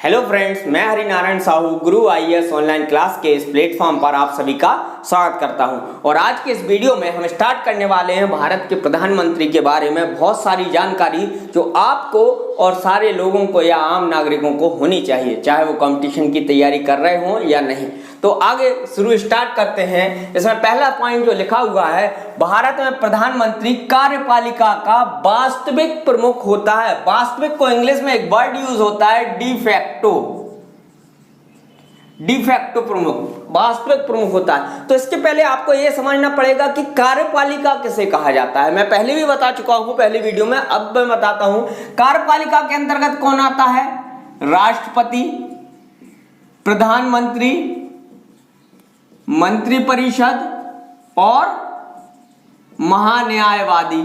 Hello friends, मैं हरिनारायण साहू गुरु IAS online class के इस प्लेटफॉर्म पर आप सभी का स्वागत करता हूं। और आज के इस वीडियो में हम स्टार्ट करने वाले हैं भारत के प्रधानमंत्री के बारे में बहुत सारी जानकारी जो आपको और सारे लोगों को या आम नागरिकों को होनी चाहिए, चाहे वो कंपटीशन की तैयारी कर रहे हों या नहीं। तो आगे शुरू स्टार्ट करते हैं। इसमें पहला पॉइंट जो लिखा हुआ है, भारत में प्रधानमंत्री कार्यपालिका का वास्तविक प्रमुख होता है। वास्तविक को इंग्लिश में एक वर्ड यूज होता है डिफैक्टो प्रमुख, वास्तविक प्रमुख होता है। तो इसके पहले आपको यह समझना पड़ेगा कि कार्यपालिका किसे कहा जाता है। मैं पहले भी बता चुका हूं पहली वीडियो में, अब मैं बताता हूं। कार्यपालिका के अंतर्गत कौन आता है? राष्ट्रपति, प्रधानमंत्री, मंत्रिपरिषद और महान्यायवादी,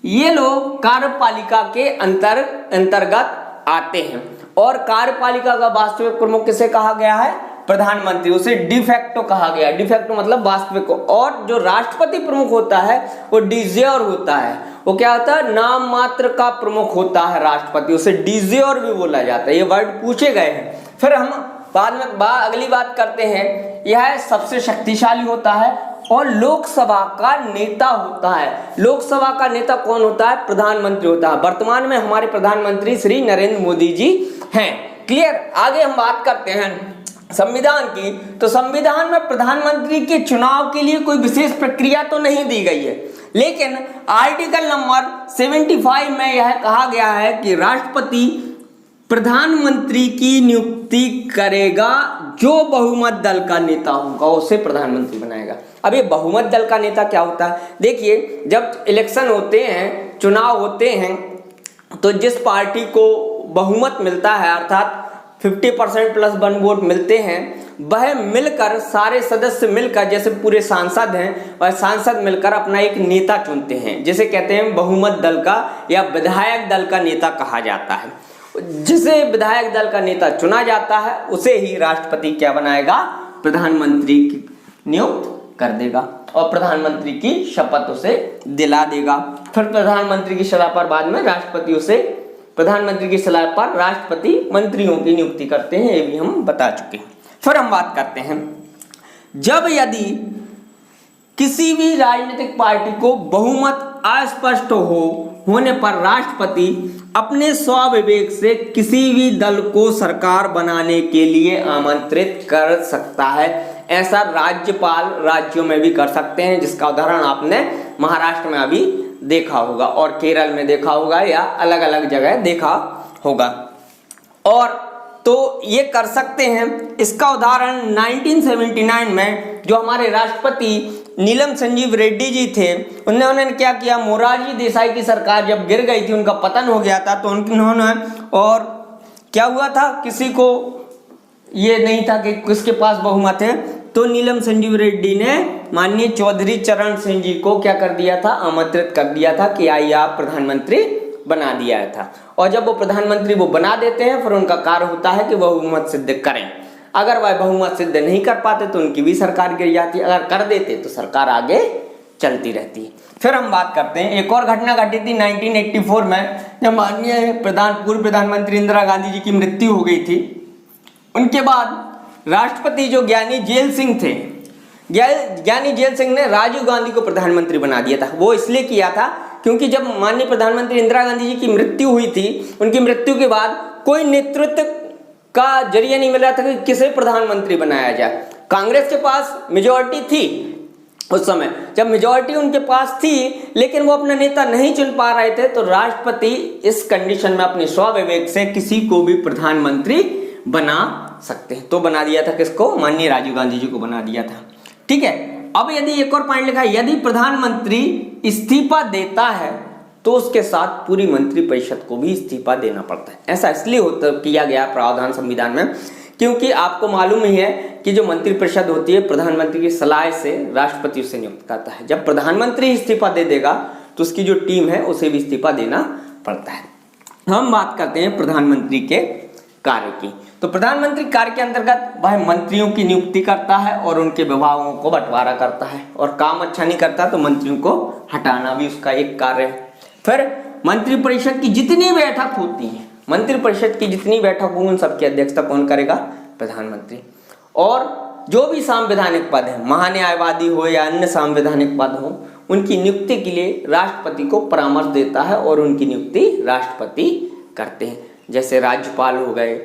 ये लोग कार्यपालिका के अंतर्गत आते हैं। और कार्यपालिका का वास्तविक प्रमुख किसे कहा गया है? प्रधानमंत्री। उसे डिफैक्टो कहा गया। डिफैक्टो मतलब वास्तविक। और जो राष्ट्रपति प्रमुख होता है वो डिजेयर होता है। वो क्या होता है? नाम मात्र का प्रमुख होता है राष्ट्रपति, उसे डिजेयर भी बोला जाता है। ये वर्ड पूछे गए हैं। फिर हम बाद में अगली बात करते हैं। यह सबसे शक्तिशाली होता है और लोकसभा का नेता होता है। लोकसभा का नेता कौन होता है? प्रधानमंत्री होता है। वर्तमान में हमारे प्रधानमंत्री श्री नरेंद्र मोदी जी हैं। क्लियर? आगे हम बात करते हैं संविधान की। तो संविधान में प्रधानमंत्री के चुनाव के लिए कोई विशेष प्रक्रिया तो नहीं दी गई है, लेकिन आर्टिकल नंबर 75 में यह कहा गया है कि राष्ट्रपति प्रधानमंत्री की नियुक्ति करेगा। जो बहुमत दल का नेता होगा उसे प्रधानमंत्री बनाएगा। अब ये बहुमत दल का नेता क्या होता है? देखिए, जब इलेक्शन होते हैं, चुनाव होते हैं, तो जिस पार्टी को बहुमत मिलता है अर्थात 50% प्लस 1 वोट मिलते हैं, वह मिलकर सारे सदस्य मिलकर, जैसे पूरे सांसद हैं, वह सांसद मिलकर अपना एक नेता चुनते हैं, जिसे कहते हैं बहुमत दल का या विधायक दल का नेता कहा जाता है। जिसे विधायक दल का नेता चुना जाता है उसे ही राष्ट्रपति क्या बनाएगा? प्रधानमंत्री की नियुक्त कर देगा और प्रधानमंत्री की शपथ उसे दिला देगा। फिर प्रधानमंत्री की सलाह पर बाद में राष्ट्रपति उसे, प्रधानमंत्री की सलाह पर राष्ट्रपति मंत्रियों की नियुक्ति करते हैं। ये भी हम बता चुके हैं। फिर हम बात करते हैं, जब यदि किसी भी राजनीतिक पार्टी को बहुमत अस्पष्ट होने पर राष्ट्रपति अपने स्वविवेक से किसी भी दल को सरकार बनाने के लिए आमंत्रित कर सकता है। ऐसा राज्यपाल राज्यों में भी कर सकते हैं, जिसका उदाहरण आपने महाराष्ट्र में अभी देखा होगा और केरल में देखा होगा या अलग अलग जगह देखा होगा। और तो ये कर सकते हैं। इसका उदाहरण 1979 में जो हमारे राष्ट्रपति नीलम संजीव रेड्डी जी थे, उन्होंने क्या किया? मोरारजी देसाई की सरकार जब गिर गई थी, उनका पतन हो गया था, तो उन्होंने, और क्या हुआ था, किसी को ये नहीं था कि किसके पास बहुमत है, तो नीलम संजीव रेड्डी ने माननीय चौधरी चरण सिंह जी को क्या कर दिया था? आमंत्रित कर दिया था कि आइए आप प्रधानमंत्री बना दिया था। और जब वो प्रधानमंत्री वो बना देते हैं, फिर उनका कार्य होता है कि वह बहुमत सिद्ध करें। अगर वह बहुमत सिद्ध नहीं कर पाते तो उनकी भी सरकार गिर जाती, अगर कर देते तो सरकार आगे चलती रहती। फिर हम बात करते हैं, एक और घटना घटी थी 1984 में, जब माननीय पूर्व प्रधानमंत्री इंदिरा गांधी जी की मृत्यु हो गई थी। उनके बाद राष्ट्रपति जो ज्ञानी जेल सिंह थे, ज्ञानी जेल सिंह ने राजीव गांधी को प्रधानमंत्री बना दिया था। वो इसलिए किया था क्योंकि जब माननीय प्रधानमंत्री इंदिरा गांधी जी की मृत्यु हुई थी, उनकी मृत्यु के बाद कोई नेतृत्व का जरिया नहीं मिल रहा था कि किसे प्रधानमंत्री बनाया जाए। कांग्रेस के पास मेजॉरिटी थी उस समय, जब मेजॉरिटी उनके पास थी, लेकिन वो अपना नेता नहीं चुन पा रहे थे, तो राष्ट्रपति इस कंडीशन में अपने स्वविवेक से किसी को भी प्रधानमंत्री बना सकते हैं। तो बना दिया था किसको? माननीय राजीव गांधी जी को बना दिया था। ठीक है। अब यदि एक और पॉइंट लिखा है, यदि प्रधानमंत्री इस्तीफा देता है तो उसके साथ पूरी मंत्रिपरिषद को भी इस्तीफा देना पड़ता है। ऐसा इसलिए किया गया प्रावधान संविधान में, क्योंकि आपको मालूम ही है कि जो मंत्रिपरिषद होती है, प्रधानमंत्री की सलाह से राष्ट्रपति उसे नियुक्त करता है। जब प्रधानमंत्री इस्तीफा दे देगा तो उसकी जो टीम है उसे भी इस्तीफा देना पड़ता है। हम बात करते हैं प्रधानमंत्री के कार्य की। तो प्रधानमंत्री कार्य के अंतर्गत वह मंत्रियों की नियुक्ति करता है और उनके विभागों को बंटवारा करता है, और काम अच्छा नहीं करता तो मंत्रियों को हटाना भी उसका एक कार्य है। फिर मंत्रिपरिषद की जितनी बैठक होती है, मंत्रिपरिषद की जितनी बैठक होंगी उन सबकी अध्यक्षता कौन करेगा? प्रधानमंत्री। और जो भी संवैधानिक पद है, महान्यायवादी हो या अन्य संवैधानिक पद हो, उनकी नियुक्ति के लिए राष्ट्रपति को परामर्श देता है और उनकी नियुक्ति राष्ट्रपति करते हैं। जैसे राज्यपाल हो गए,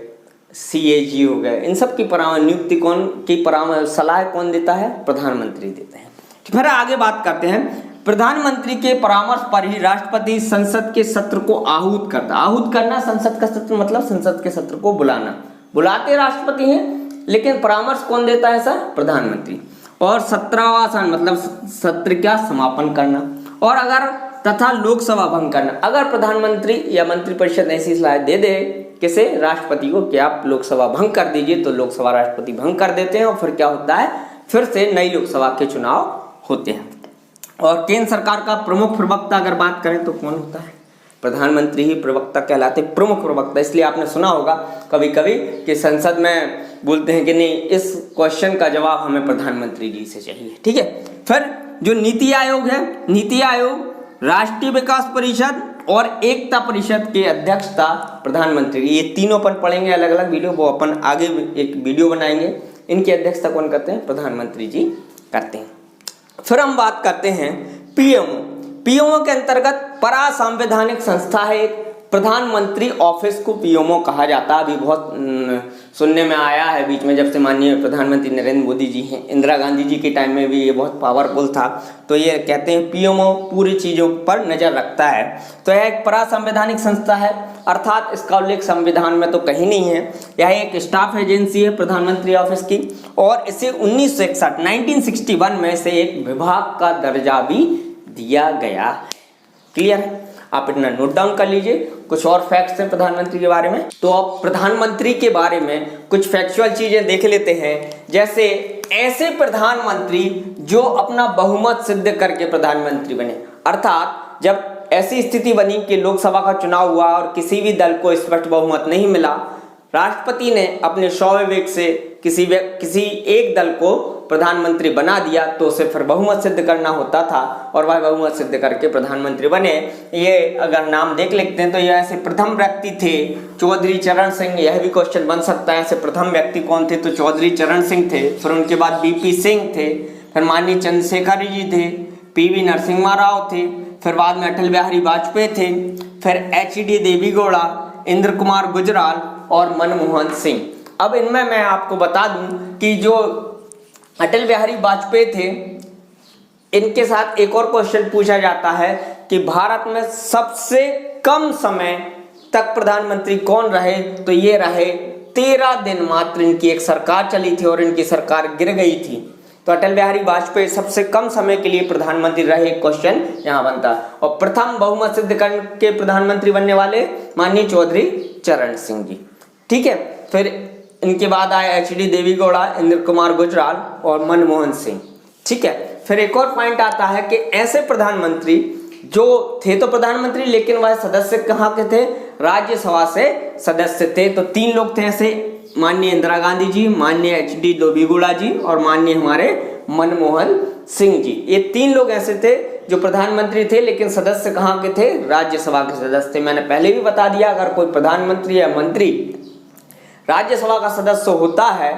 CAG हो गए, इन सब की नियुक्ति कौन की परामर्श सलाह कौन देता है? प्रधानमंत्री देते हैं। फिर आगे बात करते हैं, प्रधानमंत्री के परामर्श पर ही राष्ट्रपति संसद के सत्र को आहूत करता। आहूत करना, संसद का सत्र मतलब संसद के सत्र को बुलाना। बुलाते राष्ट्रपति हैं, लेकिन परामर्श कौन देता है सर? प्रधानमंत्री। और 17वां मतलब सत्र का समापन करना। और अगर तथा लोकसभा भंग करना, अगर प्रधानमंत्री या मंत्रिपरिषद ऐसी सलाह दे दे किसे? राष्ट्रपति को कि आप लोकसभा भंग कर दीजिए, तो लोकसभा राष्ट्रपति भंग कर देते हैं और फिर क्या होता है? फिर से नई लोकसभा के चुनाव होते हैं। और केंद्र सरकार का प्रमुख प्रवक्ता अगर बात करें तो कौन होता है? प्रधानमंत्री ही प्रवक्ता कहलाते, प्रमुख प्रवक्ता। इसलिए आपने सुना होगा कभी कभी कि संसद में बोलते हैं कि नहीं, इस क्वेश्चन का जवाब हमें प्रधानमंत्री जी से चाहिए। ठीक है। फिर जो नीति आयोग है, नीति आयोग, राष्ट्रीय विकास परिषद और एकता परिषद के अध्यक्षता प्रधानमंत्री, ये तीनों अपन पढ़ेंगे अलग अलग वीडियो, वो अपन आगे एक वीडियो बनाएंगे। इनकी अध्यक्षता कौन करते हैं? प्रधानमंत्री जी करते हैं। फिर हम बात करते हैं पीएमओ। पीएमओ के अंतर्गत परा संवैधानिक संस्था है एक, प्रधानमंत्री ऑफिस को पीएमओ कहा जाता है। अभी बहुत सुनने में आया है बीच में, जब से माननीय प्रधानमंत्री नरेंद्र मोदी जी हैं, इंदिरा गांधी जी के टाइम में भी ये बहुत पावरफुल था। तो ये कहते हैं पीएमओ पूरी चीज़ों पर नज़र रखता है। तो यह एक परा संवैधानिक संस्था है, अर्थात इसका उल्लेख संविधान में तो कहीं नहीं है। यह एक स्टाफ एजेंसी है प्रधानमंत्री ऑफिस की, और इसे 1961 में से एक विभाग का दर्जा भी दिया गया। क्लियर है? आप इतना नोट डाउन कर लीजिए। कुछ और फैक्ट्स हैं प्रधानमंत्री के बारे में। तो अब प्रधानमंत्री के बारे में कुछ फैक्चुअल चीजें देख लेते हैं। जैसे ऐसे प्रधानमंत्री जो अपना बहुमत सिद्ध करके प्रधानमंत्री बने, अर्थात जब ऐसी स्थिति बनी कि लोकसभा का चुनाव हुआ और किसी भी दल को स्पष्ट बहुमत नहीं मिला, राष्ट्रपति ने अपने स्वाविवेक से किसी एक दल को प्रधानमंत्री बना दिया, तो उसे फिर बहुमत सिद्ध करना होता था और वह बहुमत सिद्ध करके प्रधानमंत्री बने। ये अगर नाम देख लेते हैं तो ये ऐसे प्रथम व्यक्ति थे चौधरी चरण सिंह। यह भी क्वेश्चन बन सकता है, ऐसे प्रथम व्यक्ति कौन थे? तो चौधरी चरण सिंह थे। फिर उनके बाद BP सिंह थे, फिर माननीय चंद्रशेखर जी थे, PV नरसिम्हा राव थे, फिर बाद में अटल बिहारी वाजपेयी थे, फिर HD देवेगौड़ा, इंद्र कुमार गुजराल और मनमोहन सिंह। अब इनमें मैं आपको बता दूं कि जो अटल बिहारी वाजपेयी थे, इनके साथ एक और क्वेश्चन पूछा जाता है कि भारत में सबसे कम समय तक प्रधानमंत्री कौन रहे? तो ये रहे 13 दिन मात्र। इनकी एक सरकार चली थी और इनकी सरकार गिर गई थी। तो अटल बिहारी वाजपेयी सबसे कम समय के लिए प्रधानमंत्री रहे, क्वेश्चन यहाँ बनता है। और प्रथम बहुमत सिद्ध करके प्रधानमंत्री बनने वाले माननीय चौधरी चरण सिंह जी। ठीक है। फिर इनके बाद आए HD देवेगौड़ा, इंद्र कुमार गुजराल और मनमोहन सिंह। ठीक है। फिर एक और पॉइंट आता है कि ऐसे प्रधानमंत्री जो थे तो प्रधानमंत्री, लेकिन वह सदस्य कहाँ के थे? राज्यसभा से सदस्य थे। तो 3 लोग थे ऐसे, माननीय इंदिरा गांधी जी, माननीय HD देवेगौड़ा जी और माननीय हमारे मनमोहन सिंह जी। ये 3 लोग ऐसे थे जो प्रधानमंत्री थे, लेकिन सदस्य कहाँ के थे? राज्यसभा के सदस्य थे। मैंने पहले भी बता दिया, अगर कोई प्रधानमंत्री या मंत्री राज्यसभा का सदस्य होता है,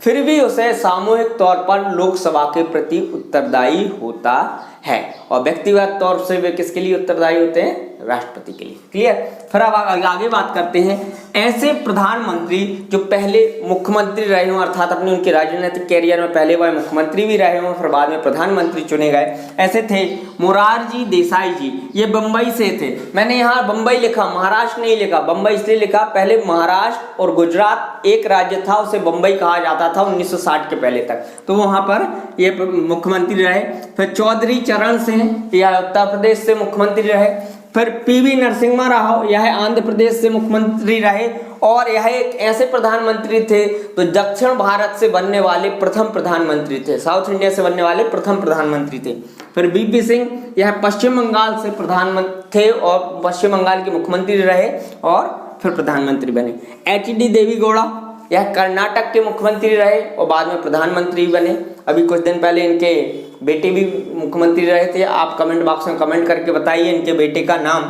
फिर भी उसे सामूहिक तौर पर लोकसभा के प्रति उत्तरदायी होता है, और व्यक्तिगत तौर से वे किसके लिए उत्तरदायी होते हैं? राष्ट्रपति के लिए। क्लियर? फिर अब आगे बात करते हैं ऐसे प्रधानमंत्री जो पहले मुख्यमंत्री रहे हों, अर्थात अपने उनके राजनीतिक कैरियर में पहले वह मुख्यमंत्री भी रहे हों, फिर बाद में प्रधानमंत्री चुने गए। ऐसे थे मोरारजी देसाई जी। ये बंबई से थे। मैंने यहाँ बंबई लिखा, महाराष्ट्र नहीं लिखा। बंबई इसलिए लिखा, पहले महाराष्ट्र और गुजरात एक राज्य था, उसे बंबई कहा जाता था 1960 के पहले तक। तो वहां पर ये मुख्यमंत्री रहे। फिर चौधरी चरण सिंह, यह उत्तर प्रदेश से मुख्यमंत्री रहे। फिर PV नरसिम्हा राव, यह आंध्र प्रदेश से मुख्यमंत्री रहे। और यह एक ऐसे प्रधानमंत्री थे तो दक्षिण भारत से बनने वाले प्रथम प्रधानमंत्री थे, साउथ इंडिया से बनने वाले प्रथम प्रधानमंत्री थे। फिर BP सिंह, यह पश्चिम बंगाल से प्रधानमंत्री थे और पश्चिम बंगाल के मुख्यमंत्री रहे और फिर प्रधानमंत्री बने। HD देवेगौड़ा, यह कर्नाटक के मुख्यमंत्री रहे और बाद में प्रधानमंत्री बने। अभी कुछ दिन पहले इनके बेटे भी मुख्यमंत्री रहे थे। आप कमेंट बॉक्स में कमेंट करके बताइए इनके बेटे का नाम,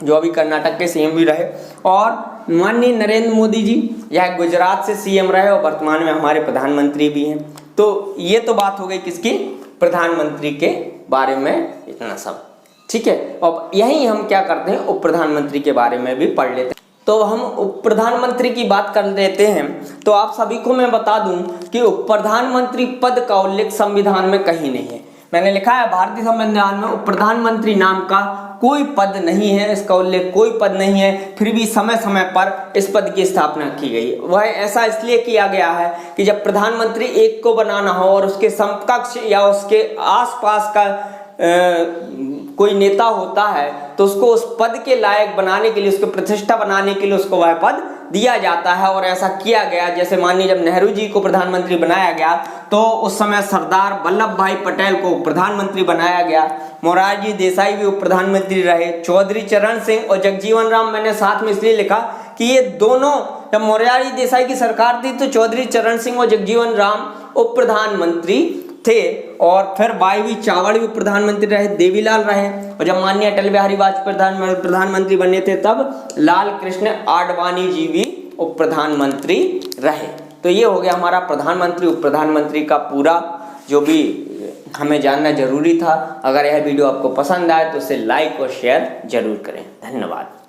जो अभी कर्नाटक के CM भी रहे। और माननीय नरेंद्र मोदी जी, यह गुजरात से सीएम रहे और वर्तमान में हमारे प्रधानमंत्री भी हैं। तो ये तो बात हो गई किसकी, प्रधानमंत्री के बारे में इतना सब, ठीक है। अब यही हम क्या करते हैं, उप प्रधानमंत्री के बारे में भी पढ़ लेते हैं। तो हम उप प्रधानमंत्री की बात कर लेते हैं। तो आप सभी को मैं बता दूं कि उप प्रधानमंत्री पद का उल्लेख संविधान में कहीं नहीं है। मैंने लिखा है भारतीय संविधान में उप प्रधानमंत्री नाम का कोई पद नहीं है, इसका उल्लेख कोई पद नहीं है। फिर भी समय समय पर इस पद की स्थापना की गई। वह ऐसा इसलिए किया गया है कि जब प्रधानमंत्री एक को बनाना हो और उसके समकक्ष या उसके आसपास का कोई नेता होता है तो उसको उस पद के लायक बनाने के लिए, उसको प्रतिष्ठा बनाने के लिए उसको वह पद दिया जाता है। और ऐसा किया गया, जैसे माननीय जब नेहरू जी को प्रधानमंत्री बनाया गया तो उस समय सरदार वल्लभ भाई पटेल को प्रधानमंत्री बनाया गया। मोरारजी देसाई भी उप प्रधानमंत्री रहे, चौधरी चरण सिंह और जगजीवन राम। मैंने साथ में इसलिए लिखा कि ये दोनों, जब मोरारजी देसाई की सरकार थी तो चौधरी चरण सिंह और जगजीवन राम उप प्रधानमंत्री थे। और फिर वाई चावड़ भी प्रधानमंत्री रहे, देवीलाल रहे। और जब माननीय अटल बिहारी वाजपेयी प्रधानमंत्री बने थे तब लाल कृष्ण आडवाणी जी भी उप प्रधानमंत्री रहे। तो ये हो गया हमारा प्रधानमंत्री उप प्रधानमंत्री का पूरा जो भी हमें जानना जरूरी था। अगर यह वीडियो आपको पसंद आए तो इसे लाइक और शेयर जरूर करें। धन्यवाद।